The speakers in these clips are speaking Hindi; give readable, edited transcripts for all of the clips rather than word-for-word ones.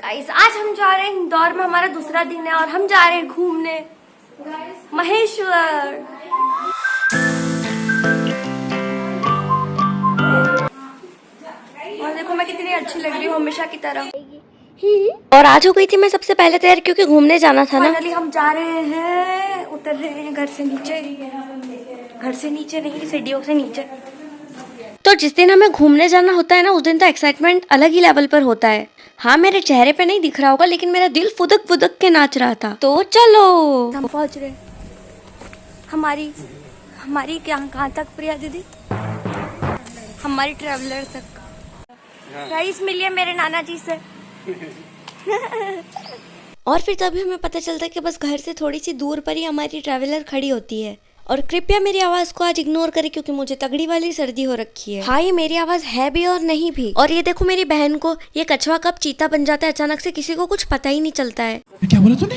गाइस आज हम जा रहे हैं इंदौर में, हमारा दूसरा दिन है और हम जा रहे हैं घूमने महेश्वर। और देखो मैं कितनी अच्छी लग रही हूँ हमेशा की तरह। और आज हो गई थी मैं सबसे पहले तैयार क्योंकि घूमने जाना था ना। फाइनली हम जा रहे हैं, उतर रहे हैं घर से नीचे नहीं, सीढ़ियों से नीचे। तो जिस दिन हमें घूमने जाना होता है ना, उस दिन तो एक्साइटमेंट अलग ही लेवल पर होता है। हाँ, मेरे चेहरे पे नहीं दिख रहा होगा लेकिन मेरा दिल फुदक फुदक के नाच रहा था। तो चलो हम पहुंच रहे हमारी कहाँ तक प्रिया दीदी? हमारी ट्रेवलर तक। गाइस मिलिए मेरे नाना जी से। और फिर तभी हमें पता चलता है कि बस घर से थोड़ी सी दूर पर ही हमारी ट्रैवलर खड़ी होती है। और कृपया मेरी आवाज को आज इग्नोर करें क्योंकि मुझे तगड़ी वाली सर्दी हो रखी है। हाँ, ये मेरी आवाज है भी और नहीं भी। और ये देखो मेरी बहन को, ये कछुआ कब चीता बन जाता है अचानक से, किसी को कुछ पता ही नहीं चलता है। क्या बोला तूने?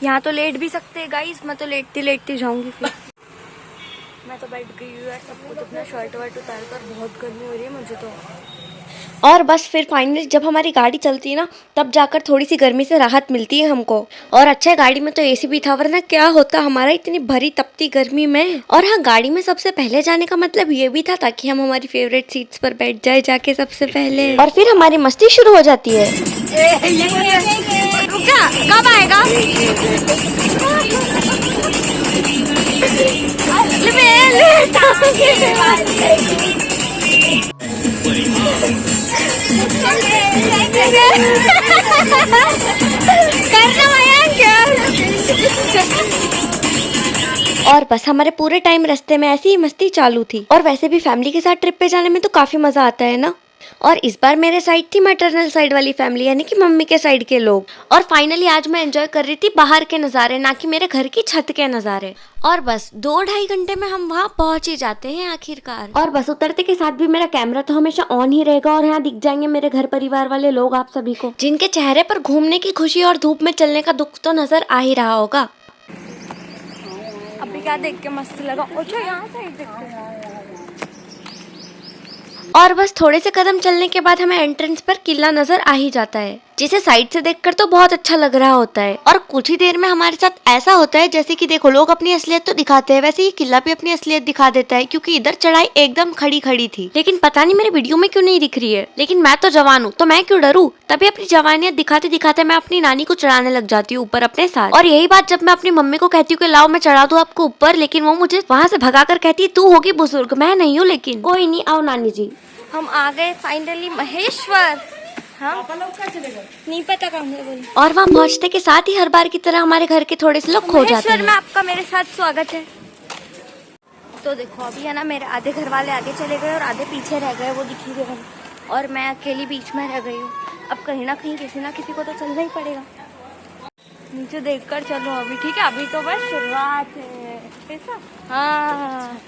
यहाँ तो लेट भी सकते हैं गाइस, मैं तो लेटती जाऊंगी फिर। मैं तो बैठ गई हूँ यार, सब कुछ अपना शर्ट वर्ट उतार कर, बहुत गर्मी हो रही है मुझे तो। और बस फिर फाइनली जब हमारी गाड़ी चलती है ना, तब जाकर थोड़ी सी गर्मी से राहत मिलती है हमको। और अच्छा है गाड़ी में तो एसी भी था, वरना क्या होता हमारा इतनी भरी तपती गर्मी में। और हाँ, गाड़ी में सबसे पहले जाने का मतलब ये भी था ताकि हम हमारी फेवरेट सीट्स पर बैठ जाए जाके सबसे पहले। और फिर हमारी मस्ती शुरू हो जाती है। रुक जा, कब आएगा? और बस हमारे पूरे टाइम रास्ते में ऐसी ही मस्ती चालू थी। और वैसे भी फैमिली के साथ ट्रिप पे जाने में तो काफी मजा आता है ना। और इस बार मेरे साइड थी मैटरनल साइड वाली फैमिली, यानी कि मम्मी के साइड के लोग। और फाइनली आज मैं एंजॉय कर रही थी बाहर के नज़ारे, ना कि मेरे घर की छत के नज़ारे। और बस 2-2.5 घंटे में हम वहाँ पहुंच ही जाते हैं आखिरकार। और बस उतरते के साथ भी मेरा कैमरा तो हमेशा ऑन ही रहेगा और यहाँ दिख जाएंगे मेरे घर परिवार वाले लोग आप सभी को, जिनके चेहरे पर घूमने की खुशी और धूप में चलने का दुख तो नजर आ ही रहा होगा। अभी क्या देख के मस्त लगा। अच्छा, यहाँ साइड देखते हैं। और बस थोड़े से कदम चलने के बाद हमें एंट्रेंस पर किला नजर आ ही जाता है, जिसे साइड से देखकर तो बहुत अच्छा लग रहा होता है। और कुछ ही देर में हमारे साथ ऐसा होता है जैसे कि देखो, लोग अपनी असलियत तो दिखाते हैं, वैसे ही किला भी अपनी असलियत दिखा देता है। क्योंकि इधर चढ़ाई एकदम खड़ी खड़ी थी, लेकिन पता नहीं मेरे वीडियो में क्यों नहीं दिख रही है। लेकिन मैं तो जवान हूँ तो मैं क्यों डरूं। तभी अपनी जवानियत दिखाते दिखाते मैं अपनी नानी को चढ़ाने लग जाती हूँ ऊपर अपने साथ। और यही बात जब मैं अपनी मम्मी को कहती हूँ कि लाओ मैं चढ़ा दूं आपको ऊपर, लेकिन वो मुझे वहाँ से भगा कर कहती है तू होगी बुजुर्ग, मैं नहीं हूँ। लेकिन कोई नहीं, आओ नानी जी। हम आ गए फाइनली महेश्वर। हाँ, नहीं पता कहाँ है बोली। और वहाँ पहुँचने के साथ ही हर बार की तरह हमारे घर के थोड़े से लोग खो जाते हैं। में आपका मेरे साथ स्वागत है। तो देखो अभी है ना, मेरे आधे घर वाले आगे चले गए और आधे पीछे रह गए, वो दिख ही रहे, और मैं अकेली बीच में रह गई हूँ। अब कहीं ना कहीं किसी ना किसी को तो चलना ही पड़ेगा। नीचे देखकर चलो अभी, ठीक है? अभी तो बस शुरुआत है ऐसा। हाँ,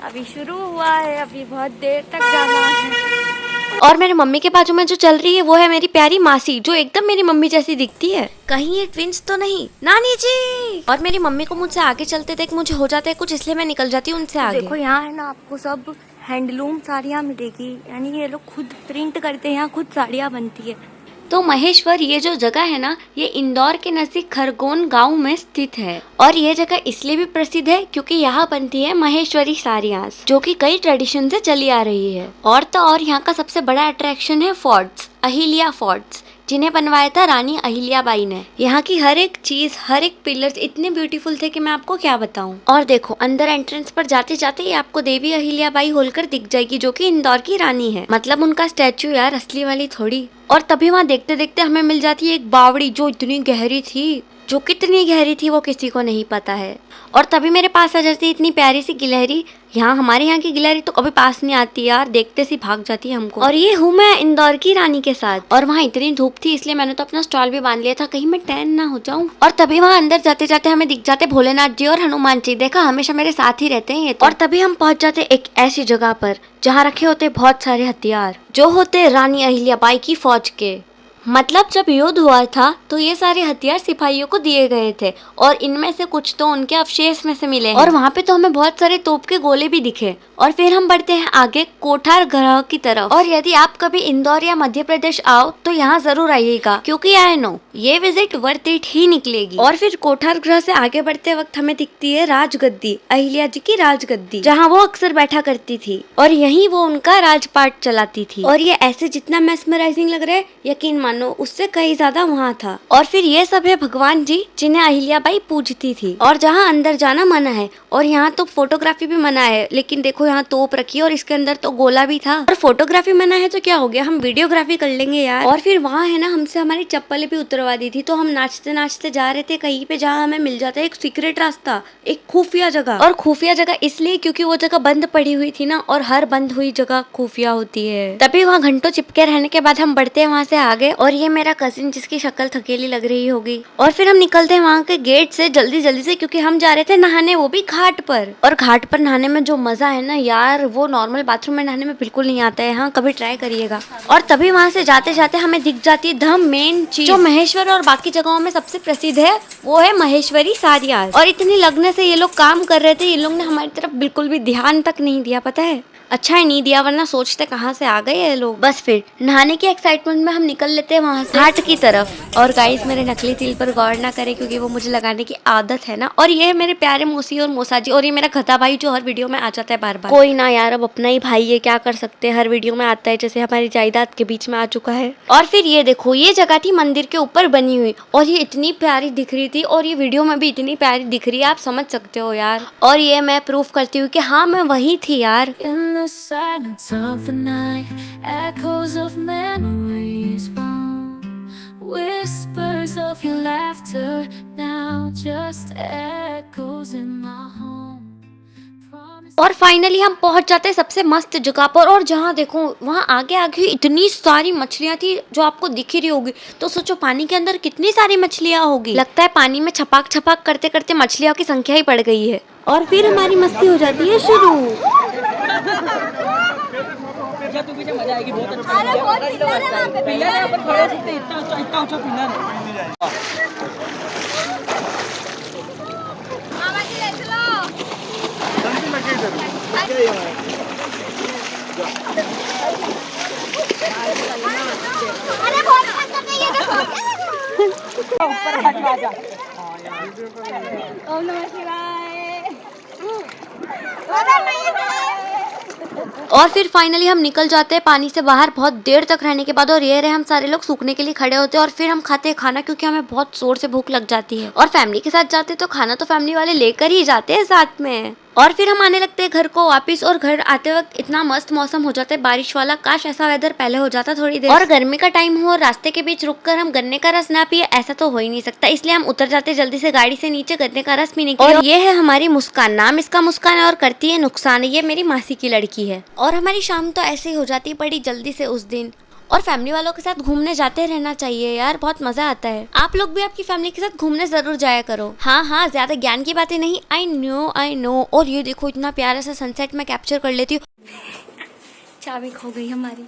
अभी शुरू हुआ है, अभी बहुत देर तक जाना है। और मेरे मम्मी के बाजू में जो चल रही है वो है मेरी प्यारी मासी, जो एकदम मेरी मम्मी जैसी दिखती है। कहीं ये ट्विंस तो नहीं? नानी जी। और मेरी मम्मी को मुझसे आगे चलते देख मुझे हो जाता है कुछ, इसलिए मैं निकल जाती हूँ उनसे आगे। देखो यहाँ है ना, आपको सब हैंडलूम साड़ियाँ मिलेगी, यानी ये लोग खुद प्रिंट करते हैं, यहाँ खुद साड़ियाँ बनती है। तो महेश्वर ये जो जगह है ना, ये इंदौर के नजदीक खरगोन गांव में स्थित है। और ये जगह इसलिए भी प्रसिद्ध है क्योंकि यहाँ बनती है महेश्वरी साड़ियाँ, जो कि कई ट्रेडिशन से चली आ रही है। और तो और यहाँ का सबसे बड़ा अट्रैक्शन है फोर्ट्स, अहिल्या फोर्ट्स, जिन्हें बनवाया था रानी अहिल्याबाई ने। यहाँ की हर एक चीज, हर एक पिलर्स इतने ब्यूटीफुल थे कि मैं आपको क्या बताऊं। और देखो अंदर एंट्रेंस पर जाते जाते ही आपको देवी अहिल्याबाई होलकर दिख जाएगी, जो कि इंदौर की रानी है, मतलब उनका स्टैचू यार, असली वाली थोड़ी। और तभी वहाँ देखते देखते हमें मिल जाती है एक बावड़ी, जो इतनी गहरी थी, जो कितनी गहरी थी वो किसी को नहीं पता है। और तभी मेरे पास आ जाती है इतनी प्यारी सी गिलहरी। यहाँ हमारे यहाँ की गिलहरी तो कभी पास नहीं आती यार, देखते सी भाग जाती है हमको। और ये हूँ मैं इंदौर की रानी के साथ। और वहाँ इतनी धूप थी इसलिए मैंने तो अपना स्टॉल भी बांध लिया था, कहीं मैं टैन ना हो जाऊँ। और तभी वहाँ अंदर जाते जाते हमें दिख जाते भोलेनाथ जी और हनुमान जी, देखा हमेशा मेरे साथ ही रहते हैं ये तो। और तभी हम पहुँच जाते एक ऐसी जगह पर जहाँ रखे होते बहुत सारे हथियार, जो होते रानी अहिल्याबाई की फौज के। मतलब जब युद्ध हुआ था तो ये सारे हथियार सिपाहियों को दिए गए थे और इनमें से कुछ तो उनके अवशेष में से मिले हैं। और वहाँ पे तो हमें बहुत सारे तोप के गोले भी दिखे। और फिर हम बढ़ते हैं आगे कोठार ग्रह की तरफ। और यदि आप कभी इंदौर या मध्य प्रदेश आओ तो यहाँ जरूर आइएगा, क्योंकि आई नो ये विजिट वर्थ इट ही निकलेगी। और फिर कोठार ग्रह से आगे बढ़ते वक्त हमें दिखती है राजगद्दी, अहिल्या जी की राजगद्दी, जहाँ वो अक्सर बैठा करती थी और यहीं वो उनका राजपाट चलाती थी। और ये ऐसे जितना मेस्मराइजिंग लग रहा है, यकीन मानो उससे कहीं ज्यादा वहाँ था। और फिर ये सब है भगवान जी जिन्हें अहिल्याबाई पूजती थी। और जहाँ अंदर जाना मना है और यहाँ तो फोटोग्राफी भी मना है, लेकिन देखो यहाँ तोप रखी है और इसके अंदर तो गोला भी था। और फोटोग्राफी मना है तो क्या हो गया, हम वीडियोग्राफी कर लेंगे यार। और फिर वहाँ है ना, हमसे हमारी चप्पलें भी उतरवा दी थी, तो हम नाचते नाचते जा रहे थे कहीं पे जहाँ हमें मिल जाता है एक सीक्रेट रास्ता, एक खुफिया जगह। और खुफिया जगह इसलिए क्योंकि वो जगह बंद पड़ी हुई थी ना, और हर बंद हुई जगह खुफिया होती है। तभी वहाँ घंटों चिपके रहने के बाद हम बढ़ते हैं वहाँ से आगे। और ये मेरा कजिन जिसकी शक्ल थकेली लग रही होगी। और फिर हम निकलते हैं वहाँ के गेट से जल्दी जल्दी से, क्योंकि हम जा रहे थे नहाने, वो भी घाट पर। और घाट पर नहाने में जो मजा है ना यार, वो नॉर्मल बाथरूम में नहाने में बिल्कुल नहीं आता है। हाँ, कभी ट्राई करिएगा। और तभी वहाँ से जाते जाते हमें दिख जाती है द मेन चीज, जो महेश्वर और बाकी जगहों में सबसे प्रसिद्ध है, वो है महेश्वरी साड़ियाँ। और इतनी लगने से ये लोग काम कर रहे थे, ये लोग ने हमारी तरफ बिल्कुल भी ध्यान तक नहीं दिया, पता है। अच्छा ही नहीं दिया, वरना सोचते कहाँ से आ गए ये लोग। बस फिर नहाने की एक्साइटमेंट में हम निकल लेते हैं वहाँ से घाट की तरफ। और गाइस मेरे नकली तिल पर गौर ना करें, क्योंकि वो मुझे लगाने की आदत है ना। और ये है मेरे प्यारे मौसी और मौसा जी, और ये मेरा खता भाई जो हर वीडियो में आ जाता है बार बार। कोई ना यार, अब अपना ही भाई है, क्या कर सकते हैं, हर वीडियो में आता है, जैसे हमारी जायदाद के बीच में आ चुका है। और फिर ये देखो, ये जगह थी मंदिर के ऊपर बनी हुई, और ये इतनी प्यारी दिख रही थी, और ये वीडियो में भी इतनी प्यारी दिख रही है, आप समझ सकते हो यार। और ये मैं प्रूफ करती हूँ कि हाँ मैं वही थी यार। Of the night, echoes of memories bound, whispers of your laughter now just echoes in my home. और फाइनली हम पहुंच जाते हैं सबसे मस्त जगह पर, और जहाँ देखो वहाँ आगे आगे इतनी सारी मछलियाँ थी जो आपको दिख ही रही होगी। तो सोचो पानी के अंदर कितनी सारी मछलियाँ होगी। लगता है पानी में छपाक छपाक करते करते मछलियों की संख्या ही बढ़ गई है। और फिर हमारी मस्ती हो जाती है शुरू। तू पीछे मजा आएगी, बहुत अच्छा पिलर है, अपन खड़े हो सकते हैं, इतना ऊंचा पिलर है। ओम नमः शिवाय। और फिर फाइनली हम निकल जाते हैं पानी से बाहर बहुत देर तक रहने के बाद। और ये रहे हम सारे लोग सूखने के लिए खड़े होते हैं, और फिर हम खाते हैं खाना, क्योंकि हमें बहुत जोर से भूख लग जाती है। और फैमिली के साथ जाते तो खाना तो फैमिली वाले लेकर ही जाते हैं साथ में। और फिर हम आने लगते हैं घर को वापस। और घर आते वक्त इतना मस्त मौसम हो जाता है बारिश वाला, काश ऐसा वेदर पहले हो जाता थोड़ी देर। और गर्मी का टाइम हो, रास्ते के बीच रुककर हम गन्ने का रस ना पिए, ऐसा तो हो ही नहीं सकता। इसलिए हम उतर जाते जल्दी से गाड़ी से नीचे गन्ने का रस पीने के लिए। और ये है हमारी मुस्कान, नाम इसका मुस्कान है, और करती है नुकसान। ये मेरी मासी की लड़की है। और हमारी शाम तो ऐसे ही हो जाती है बड़ी जल्दी से उस दिन। और फैमिली वालों के साथ घूमने जाते रहना चाहिए यार, बहुत मजा आता है। आप लोग भी आपकी फैमिली के साथ घूमने जरूर जाया करो। हाँ हाँ, ज्यादा ज्ञान की बातें नहीं, आई नो। और ये देखो इतना प्यारा सा सनसेट मैं कैप्चर कर लेती हूँ। चाबी खो गई हमारी।